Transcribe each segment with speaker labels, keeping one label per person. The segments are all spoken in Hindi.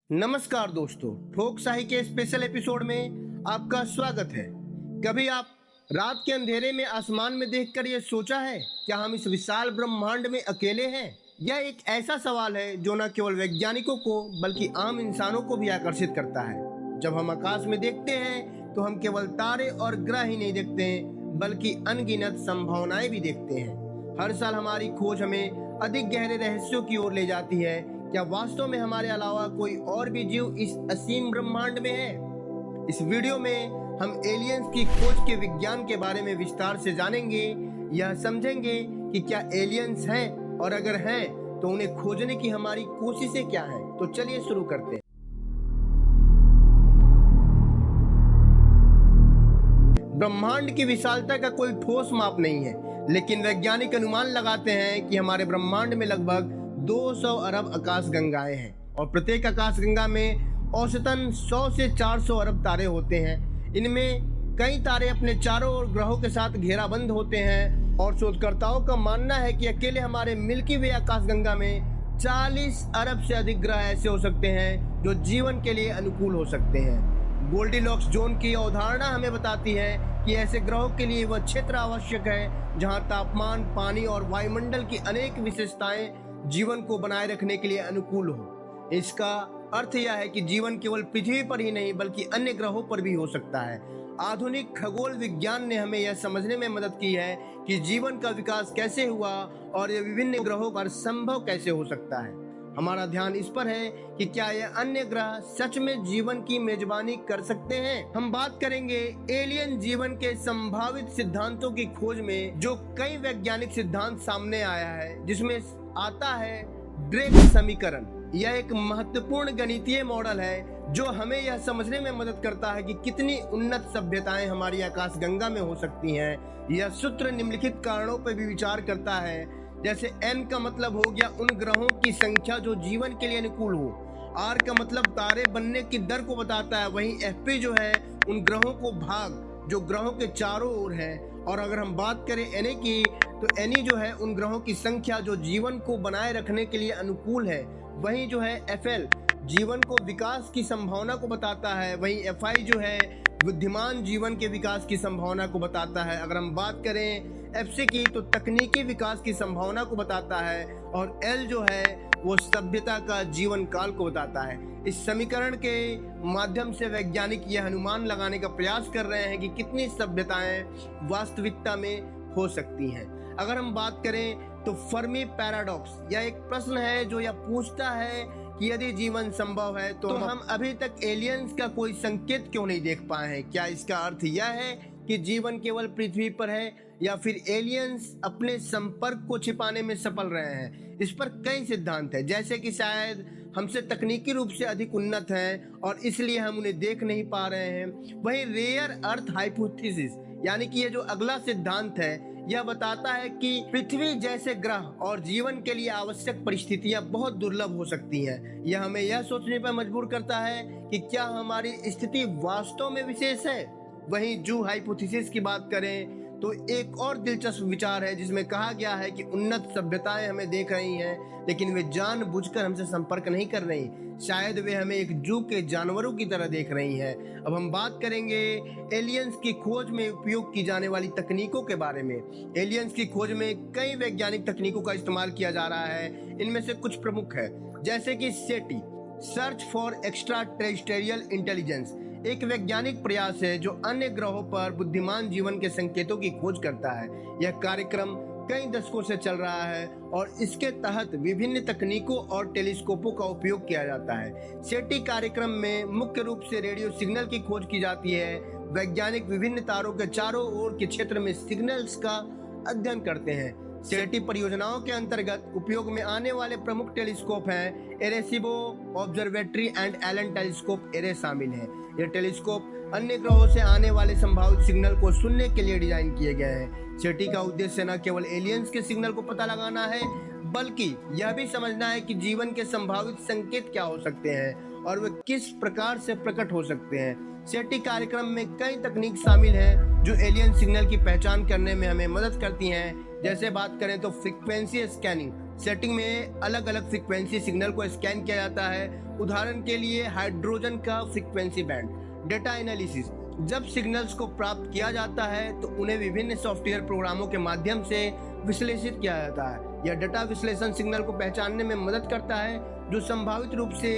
Speaker 1: नमस्कार दोस्तों, ठोक शाही के स्पेशल एपिसोड में आपका स्वागत है। कभी आप रात के अंधेरे में आसमान में देखकर ये सोचा है, क्या हम इस विशाल ब्रह्मांड में अकेले हैं? यह एक ऐसा सवाल है जो न केवल वैज्ञानिकों को बल्कि आम इंसानों को भी आकर्षित करता है। जब हम आकाश में देखते हैं तो हम केवल तारे और ग्रह ही नहीं देखते हैं, बल्कि अनगिनत संभावनाएं भी देखते हैं। हर साल हमारी खोज हमें अधिक गहरे रहस्यों की ओर ले जाती है। क्या वास्तव में हमारे अलावा कोई और भी जीव इस असीम ब्रह्मांड में है? इस वीडियो में हम एलियंस की खोज के विज्ञान के बारे में विस्तार से जानेंगे। यह समझेंगे कि क्या एलियंस हैं, और अगर हैं तो उन्हें खोजने की हमारी कोशिशें क्या हैं। तो चलिए शुरू करते हैं। ब्रह्मांड की विशालता का कोई ठोस माप नहीं है, लेकिन वैज्ञानिक अनुमान लगाते हैं कि हमारे ब्रह्मांड में लगभग 200 अरब आकाशगंगाएं हैं, और प्रत्येक आकाशगंगा में औसतन 100 से 400 अरब तारे होते हैं। इनमें कई तारे अपने चारों ओर ग्रहों के साथ घेराबंद होते हैं, और शोधकर्ताओं का मानना है कि अकेले हमारे मिल्की वे आकाशगंगा में 40 अरब से अधिक ग्रह ऐसे हो सकते हैं जो जीवन के लिए अनुकूल हो सकते हैं। गोल्डीलॉक्स जोन की अवधारणा हमें बताती है कि ऐसे ग्रहों के लिए वह क्षेत्र आवश्यक है जहां तापमान, पानी और वायुमंडल की अनेक विशेषताएं जीवन को बनाए रखने के लिए अनुकूल हो। इसका अर्थ यह है कि जीवन केवल पृथ्वी पर ही नहीं बल्कि अन्य ग्रहों पर भी हो सकता है। आधुनिक खगोल विज्ञान ने हमें यह समझने में मदद की है कि जीवन का विकास कैसे हुआ और यह विभिन्न ग्रहों पर संभव कैसे हो सकता है। हमारा ध्यान इस पर है कि क्या यह अन्य ग्रह सच में जीवन की मेजबानी कर सकते हैं। हम बात करेंगे एलियन जीवन के संभावित सिद्धांतों की खोज में, जो कई वैज्ञानिक सिद्धांत सामने आया है, जिसमें आता है ड्रेक समीकरण। यह एक महत्वपूर्ण गणितीय मॉडल है जो हमें यह समझने में मदद करता है कि कितनी उन्नत सभ्यताएं हमारी आकाशगंगा में हो सकती हैं। यह सूत्र निम्नलिखित कारणों पर भी विचार करता है, जैसे n का मतलब हो गया उन ग्रहों की संख्या जो जीवन के लिए अनुकूल हो, r का मतलब तारे बनने की दर को बताता है, वहीं fp जो है उन ग्रहों को भाग जो ग्रहों के चारों ओर है, और अगर हम बात करें Na की तो Ne जो है उन ग्रहों की संख्या जो जीवन को बनाए रखने के लिए अनुकूल है। वहीं जो है Fl जीवन को विकास की संभावना को बताता है, वहीं Fi जो है बुद्धिमान जीवन के विकास की संभावना को बताता है। अगर हम बात करें Fc की तो तकनीकी विकास की संभावना को बताता है, और L जो है वो सभ्यता का जीवन काल को बताता है। इस समीकरण के माध्यम से वैज्ञानिक यह अनुमान लगाने का प्रयास कर रहे हैं कि कितनी सभ्यताएं वास्तविकता में हो सकती हैं। अगर हम बात करें तो फर्मी पैराडॉक्स यह एक प्रश्न है जो यह पूछता है कि यदि जीवन संभव है तो हम अभी तक एलियंस का कोई संकेत क्यों नहीं देख पाए हैं। क्या इसका अर्थ यह है कि जीवन केवल पृथ्वी पर है, या फिर एलियंस अपने संपर्क को छिपाने में सफल रहे हैं? इस पर कई सिद्धांत हैं, जैसे कि शायद हमसे तकनीकी रूप से अधिक उन्नत हैं और इसलिए हम उन्हें देख नहीं पा रहे हैं। वहीं रेयर अर्थ हाइपोथेसिस यानी कि ये जो अगला सिद्धांत है, यह बताता है कि पृथ्वी जैसे ग्रह और जीवन के लिए आवश्यक परिस्थितियां बहुत दुर्लभ हो सकती हैं। यह हमें यह सोचने पर मजबूर करता है कि क्या हमारी स्थिति वास्तव में विशेष है। वहीं जू हाइपोथेसिस की बात करें तो एक और दिलचस्प विचार है, जिसमें कहा गया है कि उन्नत सभ्यताएं हमें देख रही हैं, लेकिन वे जानबूझकर हमसे संपर्क नहीं कर रही। शायद वे हमें एक जू के जानवरों की तरह देख रही हैं। अब हम बात करेंगे एलियंस की खोज में उपयोग की जाने वाली तकनीकों के बारे में। एलियंस की खोज में कई वैज्ञानिक तकनीकों का इस्तेमाल किया जा रहा है। इनमें से कुछ प्रमुख है, जैसे कि SETI search for extra terrestrial intelligence एक वैज्ञानिक प्रयास है जो अन्य ग्रहों पर बुद्धिमान जीवन के संकेतों की खोज करता है। यह कार्यक्रम कई दशकों से चल रहा है और इसके तहत विभिन्न तकनीकों और टेलीस्कोपों का उपयोग किया जाता है। सेटी कार्यक्रम में मुख्य रूप से रेडियो सिग्नल की खोज की जाती है। वैज्ञानिक विभिन्न तारों के चारों ओर के क्षेत्र में सिग्नल्स का अध्ययन करते हैं। सेटी परियोजनाओं के अंतर्गत उपयोग में आने वाले प्रमुख टेलीस्कोप हैं Arecibo observatory and Allen telescope array शामिल है। यह टेलीस्कोप अन्य ग्रहों से आने वाले संभावित सिग्नल को सुनने के लिए डिजाइन किए गए हैं। सेटी का उद्देश्य न केवल एलियंस के सिग्नल को पता लगाना है, बल्कि यह भी समझना है कि जीवन के संभावित संकेत क्या हो सकते हैं और वे किस प्रकार से प्रकट हो सकते हैं। सेटी कार्यक्रम में कई तकनीक शामिल हैं जो एलियन सिग्नल की पहचान करने में हमें मदद करती हैं। जैसे बात करें तो फ्रीक्वेंसी स्कैनिंग सेटिंग में अलग अलग फ्रीक्वेंसी सिग्नल को स्कैन किया जाता है। उदाहरण के लिए हाइड्रोजन का फ्रीक्वेंसी बैंड। डेटा एनालिसिस, जब सिग्नल्स को प्राप्त किया जाता है तो उन्हें विभिन्न सॉफ्टवेयर प्रोग्रामों के माध्यम से विश्लेषित किया जाता है। यह डेटा विश्लेषण सिग्नल को पहचानने में मदद करता है जो संभावित रूप से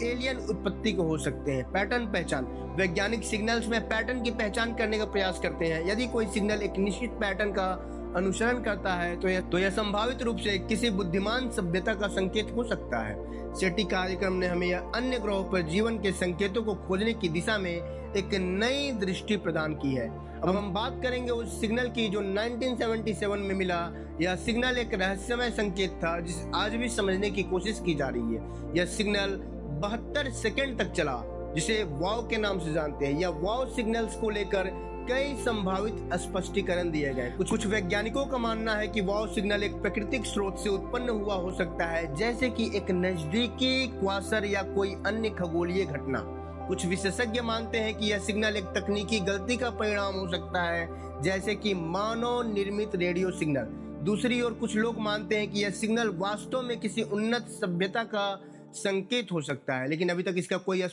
Speaker 1: एलियन उत्पत्ति को हो सकते हैं। पैटर्न पहचान, वैज्ञानिक सिग्नल्स में पैटर्न की पहचान करने का प्रयास करते हैं। यदि कोई सिग्नल एक निश्चित पैटर्न का अनुसरण करता है तो यह संभावित रूप से किसी बुद्धिमान सभ्यता का संकेत हो सकता है। सेटी कार्यक्रम ने हमें अन्य ग्रहों पर जीवन के संकेतों को खोजने की दिशा में एक नई दृष्टि प्रदान की है। अब हम बात करेंगे उस सिग्नल की जो 1977 में मिला। यह सिग्नल एक रहस्यमय संकेत था जिसे आज भी समझने की कोशिश की जा रही है। यह सिग्नल 72 सेकंड तक चला, जिसे वाव के नाम से जानते हैं। यह वाव सिग्नल्स को लेकर कई संभावित स्पष्टीकरण दिए गए। कुछ वैज्ञानिकों का मानना है कि वाव सिग्नल एक प्राकृतिक स्रोत से उत्पन्न हुआ हो सकता है, जैसे कि एक नजदीकी क्वासर या कोई अन्य खगोलीय घटना। कुछ विशेषज्ञ मानते हैं कि यह सिग्नल एक तकनीकी गलती का परिणाम हो सकता है, जैसे कि मानव निर्मित रेडियो सिग्नल। दूसरी ओर कुछ लोग मानते हैं कि यह सिग्नल वास्तव में किसी उन्नत सभ्यता का संकेत हो सकता है, लेकिन अभी तक इसका कोई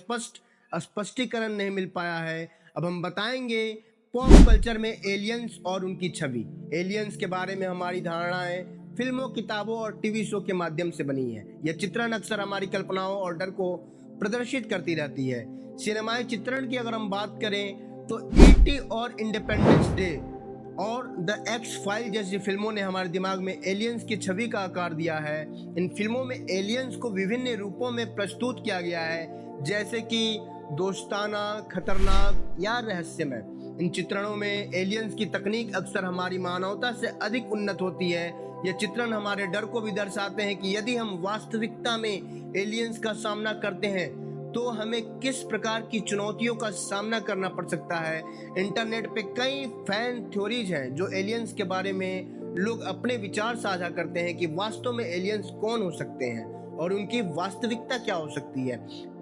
Speaker 1: स्पष्टीकरण नहीं मिल पाया है। अब हम बताएंगे पॉप कल्चर में एलियंस और उनकी छवि। एलियंस के बारे में हमारी धारणाएं फिल्मों, किताबों और टीवी शो के माध्यम से बनी है। यह चित्रण अक्सर हमारी कल्पनाओं और डर को प्रदर्शित करती रहती है। सिनेमाई चित्रण की अगर हम बात करें तो E.T. और इंडिपेंडेंस डे और द एक्स फाइल जैसी फिल्मों ने हमारे दिमाग में एलियंस की छवि का आकार दिया है। इन फिल्मों में एलियंस को विभिन्न रूपों में प्रस्तुत किया गया है, जैसे कि दोस्ताना, खतरनाक या रहस्यमय। इन चित्रणों में एलियंस की तकनीक अक्सर हमारी मानवता से अधिक उन्नत होती है। ये चित्रण हमारे डर को भी दर्शाते हैं कि यदि हम वास्तविकता में एलियंस का सामना करते हैं तो हमें किस प्रकार की चुनौतियों का सामना करना पड़ सकता है। इंटरनेट पे कई फैन थ्योरीज हैं जो एलियंस के बारे में लोग अपने विचार साझा करते हैं कि वास्तव में एलियंस कौन हो सकते हैं और उनकी वास्तविकता क्या हो सकती है।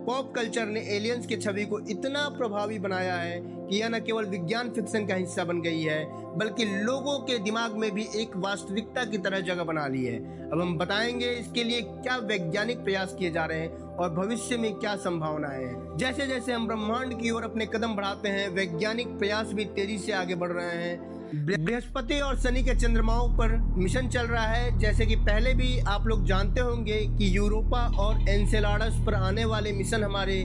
Speaker 1: पॉप कल्चर ने एलियंस की छवि को इतना प्रभावी बनाया है कि यह न केवल विज्ञान फिक्शन का हिस्सा बन गई है, बल्कि लोगों के दिमाग में भी एक वास्तविकता की तरह जगह बना ली है। अब हम बताएंगे इसके लिए क्या वैज्ञानिक प्रयास किए जा रहे हैं और भविष्य में क्या संभावनाएं हैं। जैसे जैसे हम ब्रह्मांड की ओर अपने कदम बढ़ाते हैं, वैज्ञानिक प्रयास भी तेजी से आगे बढ़ रहे हैं। बृहस्पति और शनि के चंद्रमाओं पर मिशन चल रहा है। जैसे कि पहले भी आप लोग जानते होंगे कि यूरोपा और एनसेलाडस पर आने वाले मिशन हमारे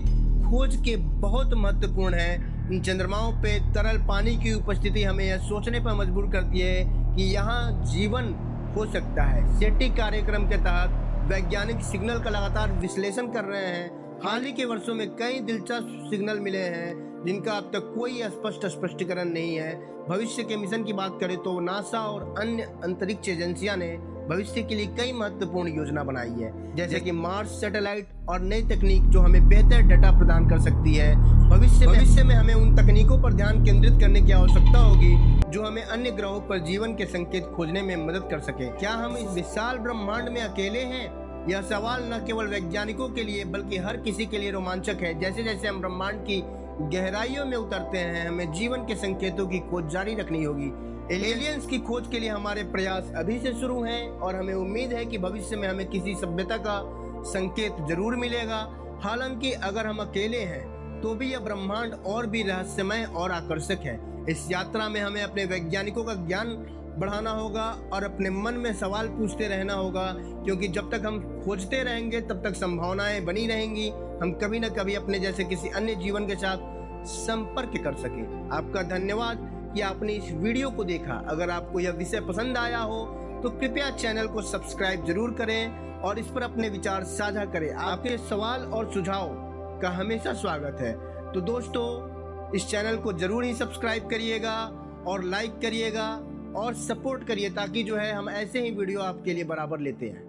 Speaker 1: खोज के बहुत महत्वपूर्ण हैं। इन चंद्रमाओं पे तरल पानी की उपस्थिति हमें यह सोचने पर मजबूर करती है कि यहाँ जीवन हो सकता है। सेटी कार्यक्रम के तहत वैज्ञानिक सिग्नल का लगातार विश्लेषण कर रहे हैं। हाल ही के वर्षों में कई दिलचस्प सिग्नल मिले हैं जिनका अब तक कोई स्पष्ट स्पष्टीकरण नहीं है। भविष्य के मिशन की बात करें तो नासा और अन्य अंतरिक्ष एजेंसियां ने भविष्य के लिए कई महत्वपूर्ण योजना बनाई है, जैसे कि मार्स सैटेलाइट और नई तकनीक जो हमें बेहतर डेटा प्रदान कर सकती है। भविष्य में हमें उन तकनीकों पर ध्यान केंद्रित करने की आवश्यकता होगी जो हमें अन्य ग्रहों पर जीवन के संकेत खोजने में मदद कर सके। क्या हम इस विशाल ब्रह्मांड में अकेले हैं? यह सवाल न केवल वैज्ञानिकों के लिए बल्कि हर किसी के लिए रोमांचक है। जैसे जैसे हम ब्रह्मांड की गहराइयों में उतरते हैं, हमें जीवन के संकेतों की खोज जारी रखनी होगी। एलियंस की खोज के लिए हमारे प्रयास अभी से शुरू हैं और हमें उम्मीद है कि भविष्य में हमें किसी सभ्यता का संकेत जरूर मिलेगा। हालांकि अगर हम अकेले हैं तो भी यह ब्रह्मांड और भी रहस्यमय और आकर्षक है। इस यात्रा में हमें अपने वैज्ञानिकों का ज्ञान बढ़ाना होगा और अपने मन में सवाल पूछते रहना होगा, क्योंकि जब तक हम खोजते रहेंगे तब तक संभावनाएं बनी रहेंगी। हम कभी न कभी अपने जैसे किसी अन्य जीवन के साथ संपर्क कर सके। आपका धन्यवाद कि आपने इस वीडियो को देखा। अगर आपको यह विषय पसंद आया हो तो कृपया चैनल को सब्सक्राइब जरूर करें और इस पर अपने विचार साझा करें। आपके सवाल और सुझाव का हमेशा स्वागत है। तो दोस्तों, इस चैनल को जरूर ही सब्सक्राइब करिएगा और लाइक करिएगा और सपोर्ट करिए, ताकि जो है हम ऐसे ही वीडियो आपके लिए बराबर लेते हैं।